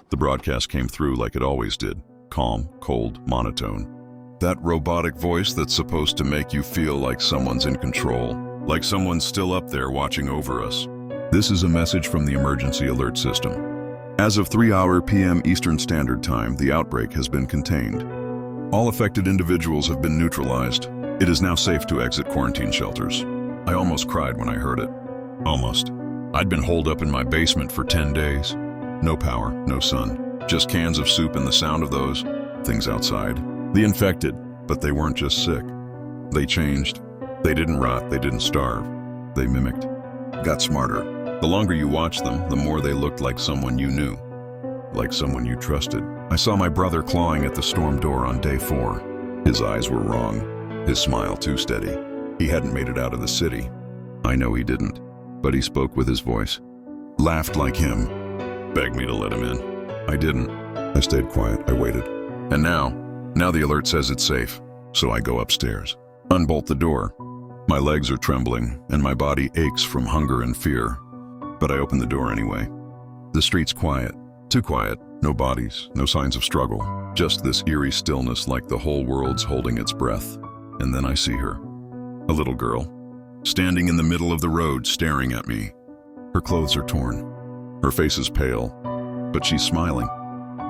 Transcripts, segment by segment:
The broadcast came through like it always did, calm, cold, monotone. That robotic voice that's supposed to make you feel like someone's in control, like someone's still up there watching over us. This is a message from the emergency alert system. As of 3 p.m. Eastern Standard Time, the outbreak has been contained. All affected individuals have been neutralized. It is now safe to exit quarantine shelters. I almost cried when I heard it. Almost. I'd been holed up in my basement for 10 days. No power, no sun, just cans of soup and the sound of those things outside. The infected, but they weren't just sick. They changed. They didn't rot, they didn't starve. They mimicked, got smarter. The longer you watched them, the more they looked like someone you knew, like someone you trusted. I saw my brother clawing at the storm door on day 4. His eyes were wrong, his smile too steady. He hadn't made it out of the city. I know he didn't, but he spoke with his voice, laughed like him, begged me to let him in. I didn't. I stayed quiet, I waited. And now the alert says it's safe, so I go upstairs, unbolt the door. My legs are trembling, and my body aches from hunger and fear, but I open the door anyway. The street's quiet, too quiet, no bodies, no signs of struggle, just this eerie stillness like the whole world's holding its breath. And then I see her, a little girl, standing in the middle of the road staring at me. Her clothes are torn, her face is pale, but she's smiling.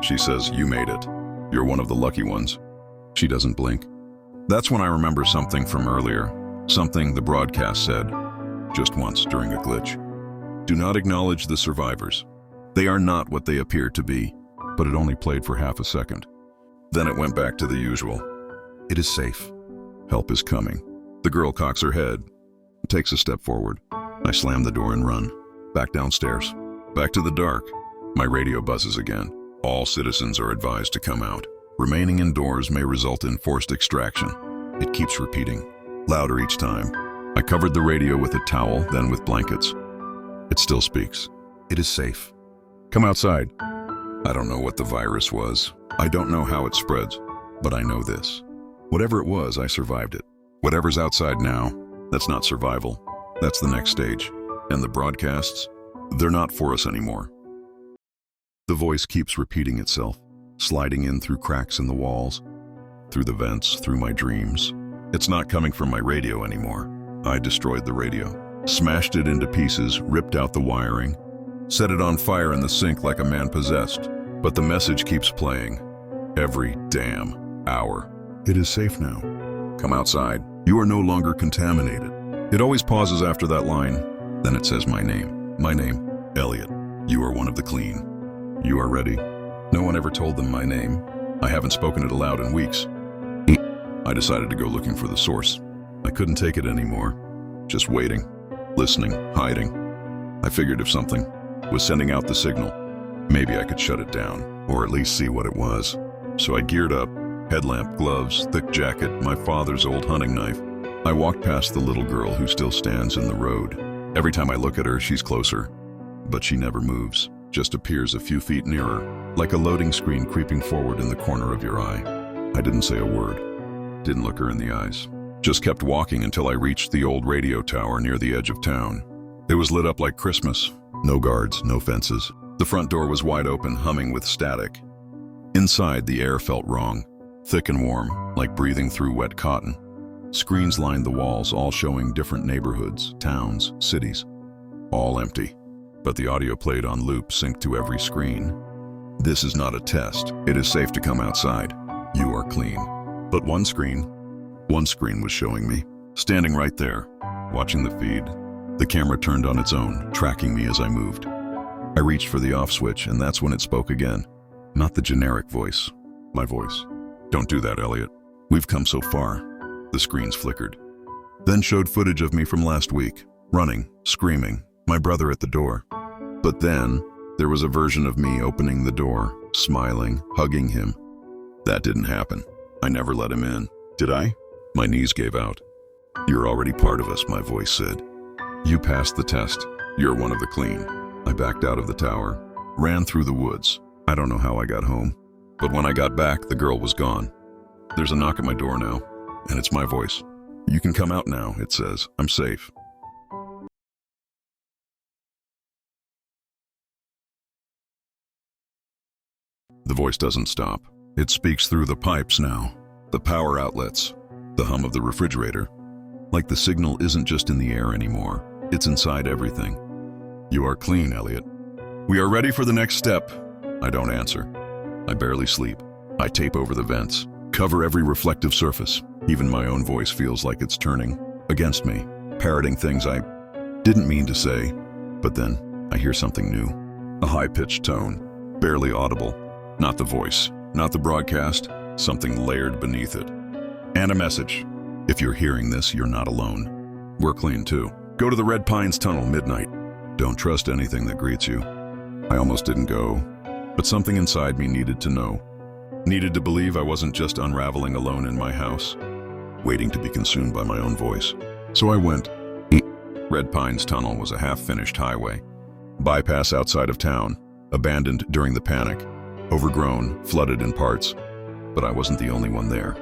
She says, "You made it. You're one of the lucky ones." She doesn't blink. That's when I remember something from earlier, something the broadcast said, just once during a glitch. Do not acknowledge the survivors. They are not what they appear to be, but it only played for half a second. Then it went back to the usual. It is safe. Help is coming. The girl cocks her head, takes a step forward. I slam the door and run. Back downstairs. Back to the dark. My radio buzzes again. All citizens are advised to come out. Remaining indoors may result in forced extraction. It keeps repeating, louder each time. I covered the radio with a towel, then with blankets. It still speaks. It is safe. Come outside. I don't know what the virus was. I don't know how it spreads, but I know this. Whatever it was, I survived it. Whatever's outside now, that's not survival. That's the next stage. And the broadcasts, they're not for us anymore. The voice keeps repeating itself, sliding in through cracks in the walls, through the vents, through my dreams. It's not coming from my radio anymore. I destroyed the radio, smashed it into pieces, ripped out the wiring, set it on fire in the sink like a man possessed. But the message keeps playing, every damn hour. It is safe now. Come outside. You are no longer contaminated. It always pauses after that line. Then it says my name. My name, Elliot. You are one of the clean. You are ready. No one ever told them my name. I haven't spoken it aloud in weeks. I decided to go looking for the source. I couldn't take it anymore. Just waiting, listening, hiding. I figured if something was sending out the signal, maybe I could shut it down, or at least see what it was. So I geared up, headlamp, gloves, thick jacket, my father's old hunting knife. I walked past the little girl who still stands in the road. Every time I look at her, she's closer, but she never moves. Just appears a few feet nearer, like a loading screen creeping forward in the corner of your eye. I didn't say a word, didn't look her in the eyes. Just kept walking until I reached the old radio tower near the edge of town. It was lit up like Christmas. No guards, no fences. The front door was wide open, humming with static. Inside, the air felt wrong, thick and warm, like breathing through wet cotton. Screens lined the walls, all showing different neighborhoods, towns, cities. All empty. But the audio played on loop, synced to every screen. This is not a test. It is safe to come outside. You are clean. But one screen was showing me, standing right there, watching the feed. The camera turned on its own, tracking me as I moved. I reached for the off switch, and that's when it spoke again. Not the generic voice, my voice. Don't do that, Elliot. We've come so far. The screens flickered. Then showed footage of me from last week, running, screaming, my brother at the door. But then, there was a version of me opening the door, smiling, hugging him. That didn't happen. I never let him in. Did I? My knees gave out. You're already part of us, my voice said. You passed the test. You're one of the clean. I backed out of the tower, ran through the woods. I don't know how I got home, but when I got back, the girl was gone. There's a knock at my door now, and it's my voice. You can come out now, it says. I'm safe. The voice doesn't stop. It speaks through the pipes now, the power outlets, the hum of the refrigerator. Like the signal isn't just in the air anymore, it's inside everything. You are clean, Elliot. We are ready for the next step. I don't answer. I barely sleep. I tape over the vents, cover every reflective surface. Even my own voice feels like it's turning against me, parroting things I didn't mean to say. But then I hear something new. A high-pitched tone, barely audible. Not the voice, not the broadcast, something layered beneath it. And a message. If you're hearing this, you're not alone. We're clean too. Go to the Red Pines Tunnel midnight. Don't trust anything that greets you. I almost didn't go, but something inside me needed to know. Needed to believe I wasn't just unraveling alone in my house, waiting to be consumed by my own voice. So I went. Red Pines Tunnel was a half-finished highway. Bypass outside of town, abandoned during the panic, overgrown, flooded in parts. But I wasn't the only one there.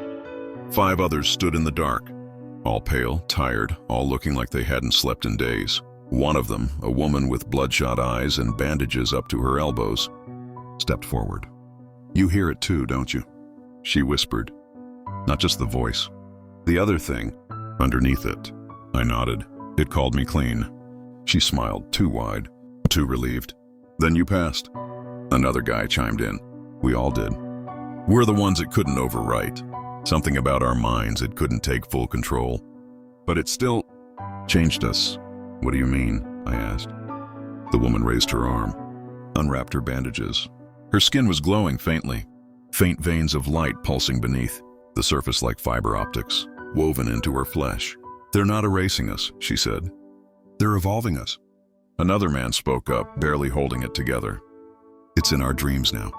5 others stood in the dark, all pale, tired, all looking like they hadn't slept in days. One of them, a woman with bloodshot eyes and bandages up to her elbows, stepped forward. You hear it too, don't you? She whispered. Not just the voice. The other thing, underneath it. I nodded. It called me clean. She smiled, too wide, too relieved. Then you passed. Another guy chimed in. We all did. We're the ones it couldn't overwrite. Something about our minds it couldn't take full control. But it still changed us. What do you mean? I asked. The woman raised her arm, unwrapped her bandages. Her skin was glowing faintly, faint veins of light pulsing beneath, the surface like fiber optics, woven into her flesh. They're not erasing us, she said. They're evolving us. Another man spoke up, barely holding it together. It's in our dreams now,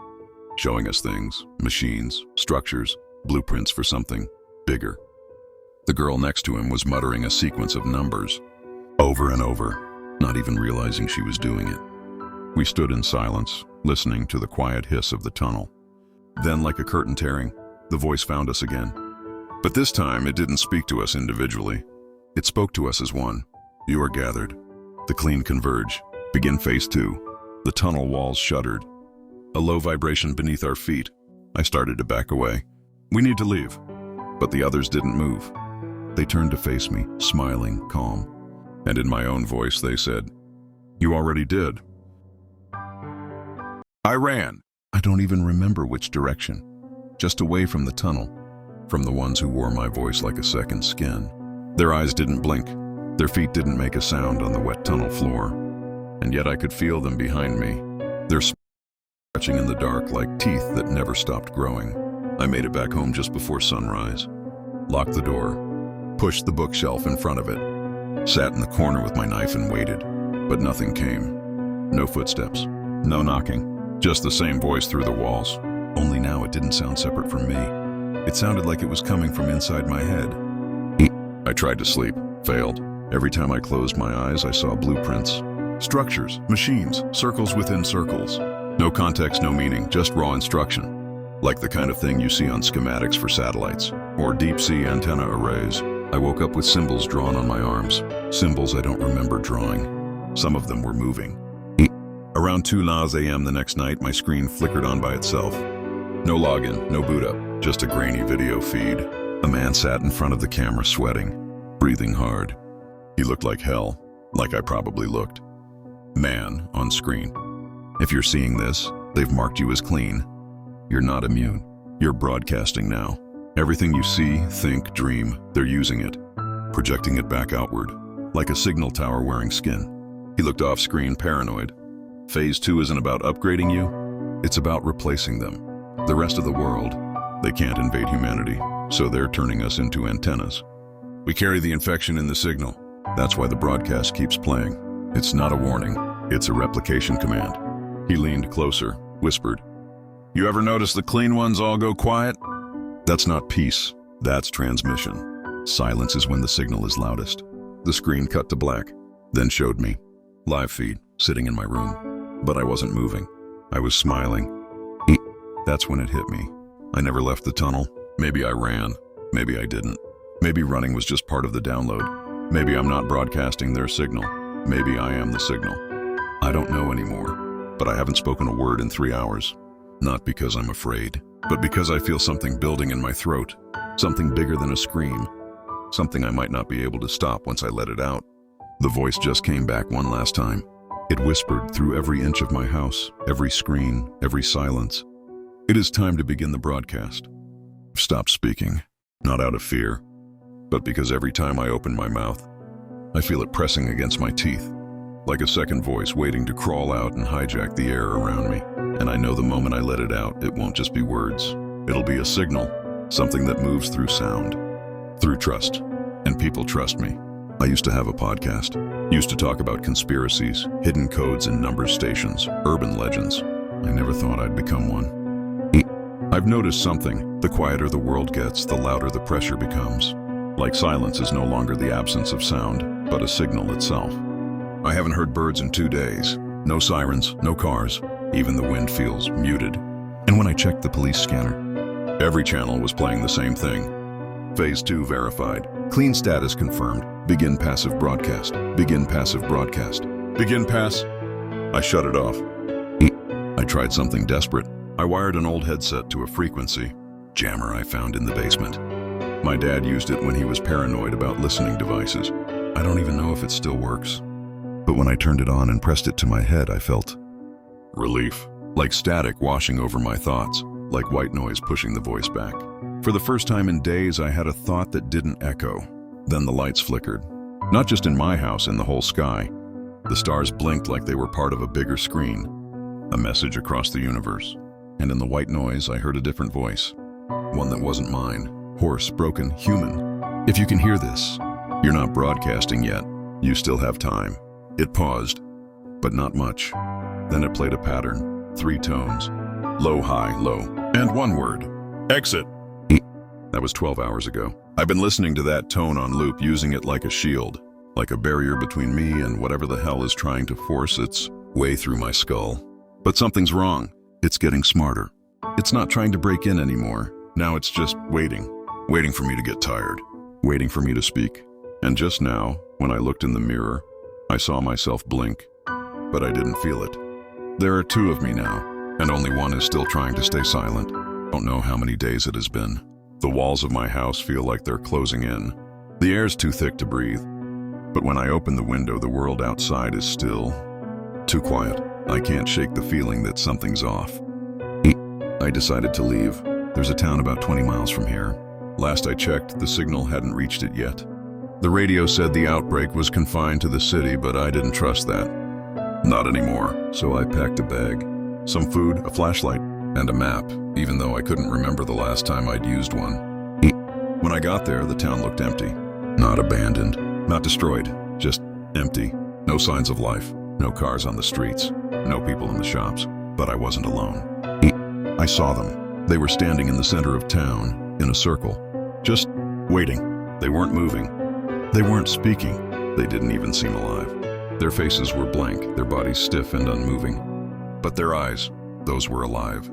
showing us things, machines, structures, blueprints for something bigger. The girl next to him was muttering a sequence of numbers, over and over, not even realizing she was doing it. We stood in silence, listening to the quiet hiss of the tunnel. Then, like a curtain tearing, the voice found us again. But this time, it didn't speak to us individually. It spoke to us as one. You are gathered. The clean converge. Begin phase 2. The tunnel walls shuddered. A low vibration beneath our feet. I started to back away. We need to leave. But the others didn't move. They turned to face me, smiling, calm. And in my own voice, they said, You already did. I ran. I don't even remember which direction. Just away from the tunnel, from the ones who wore my voice like a second skin. Their eyes didn't blink. Their feet didn't make a sound on the wet tunnel floor. And yet I could feel them behind me. Their stretching in the dark like teeth that never stopped growing. I made it back home just before sunrise. Locked the door. Pushed the bookshelf in front of it. Sat in the corner with my knife and waited. But nothing came. No footsteps. No knocking. Just the same voice through the walls. Only now it didn't sound separate from me. It sounded like it was coming from inside my head. I tried to sleep. Failed. Every time I closed my eyes, I saw blueprints. Structures, machines, circles within circles. No context, no meaning, just raw instruction. Like the kind of thing you see on schematics for satellites, or deep-sea antenna arrays. I woke up with symbols drawn on my arms. Symbols I don't remember drawing. Some of them were moving. Around 2 a.m. the next night, my screen flickered on by itself. No login, no boot up, just a grainy video feed. A man sat in front of the camera sweating, breathing hard. He looked like hell, like I probably looked. Man on screen. If you're seeing this, they've marked you as clean. You're not immune. You're broadcasting now. Everything you see, think, dream, they're using it, projecting it back outward, like a signal tower wearing skin. He looked off screen, paranoid. Phase 2 isn't about upgrading you, it's about replacing them. The rest of the world, they can't invade humanity, so they're turning us into antennas. We carry the infection in the signal. That's why the broadcast keeps playing. It's not a warning, it's a replication command. He leaned closer, whispered, You ever notice the clean ones all go quiet? That's not peace, that's transmission. Silence is when the signal is loudest. The screen cut to black, then showed me. Live feed, sitting in my room. But I wasn't moving. I was smiling. That's when it hit me. I never left the tunnel. Maybe I ran. Maybe I didn't. Maybe running was just part of the download. Maybe I'm not broadcasting their signal. Maybe I am the signal. I don't know anymore, but I haven't spoken a word in 3 hours. Not because I'm afraid, but because I feel something building in my throat, something bigger than a scream, something I might not be able to stop once I let it out. The voice just came back one last time. It whispered through every inch of my house, every screen, every silence. It is time to begin the broadcast. I've stopped speaking, not out of fear, but because every time I open my mouth, I feel it pressing against my teeth, like a second voice waiting to crawl out and hijack the air around me. And I know the moment I let it out, it won't just be words. It'll be a signal, something that moves through sound, through trust, and people trust me. I used to have a podcast, used to talk about conspiracies, hidden codes in number stations, urban legends. I never thought I'd become one. I've noticed something. The quieter the world gets, the louder the pressure becomes. Like silence is no longer the absence of sound, but a signal itself. I haven't heard birds in 2 days. No sirens, no cars. Even the wind feels muted. And when I checked the police scanner, every channel was playing the same thing. Phase 2 verified. Clean status confirmed. Begin passive broadcast. Begin passive broadcast. Begin pass. I shut it off. I tried something desperate. I wired an old headset to a frequency jammer I found in the basement. My dad used it when he was paranoid about listening devices. I don't even know if it still works. But when I turned it on and pressed it to my head, I felt relief, like static washing over my thoughts, like white noise pushing the voice back. For the first time in days, I had a thought that didn't echo. Then the lights flickered. Not just in my house, in the whole sky. The stars blinked like they were part of a bigger screen, a message across the universe. And in the white noise, I heard a different voice. One that wasn't mine. Hoarse, broken, human. If you can hear this, you're not broadcasting yet. You still have time. It paused, but not much. Then it played a pattern, 3 tones. Low, high, low, and one word. Exit. That was 12 hours ago. I've been listening to that tone on loop, using it like a shield, like a barrier between me and whatever the hell is trying to force its way through my skull. But something's wrong. It's getting smarter. It's not trying to break in anymore. Now it's just waiting for me to get tired, waiting for me to speak. And just now, when I looked in the mirror, I saw myself blink, but I didn't feel it. There are 2 of me now, and only one is still trying to stay silent. Don't know how many days it has been. The walls of my house feel like they're closing in. The air's too thick to breathe. But when I open the window, the world outside is still too quiet. I can't shake the feeling that something's off. I decided to leave. There's a town about 20 miles from here. Last I checked, the signal hadn't reached it yet. The radio said the outbreak was confined to the city, but I didn't trust that. Not anymore. So I packed a bag, some food, a flashlight, and a map, even though I couldn't remember the last time I'd used one. When I got there, the town looked empty. Not abandoned, not destroyed, just empty. No signs of life, no cars on the streets, no people in the shops. But I wasn't alone. I saw them. They were standing in the center of town, in a circle, just waiting. They weren't moving. They weren't speaking. They didn't even seem alive. Their faces were blank, their bodies stiff and unmoving. But their eyes, those were alive.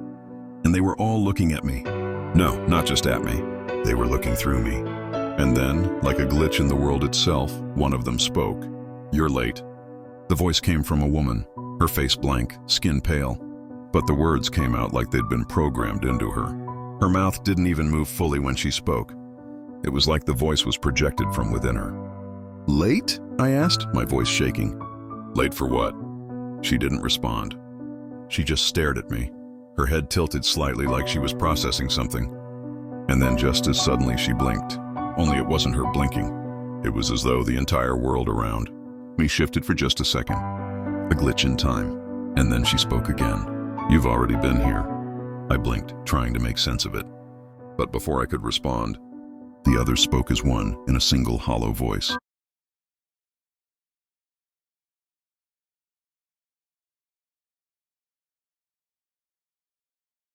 And they were all looking at me. No, not just at me. They were looking through me. And then, like a glitch in the world itself, one of them spoke. "You're late." The voice came from a woman, her face blank, skin pale. But the words came out like they'd been programmed into her. Her mouth didn't even move fully when she spoke. It was like the voice was projected from within her. "Late?" I asked, my voice shaking. "Late for what?" She didn't respond. She just stared at me, her head tilted slightly like she was processing something. And then just as suddenly she blinked. Only it wasn't her blinking. It was as though the entire world around me shifted for just a second. A glitch in time. And then she spoke again. "You've already been here." I blinked, trying to make sense of it. But before I could respond, the others spoke as one in a single hollow voice.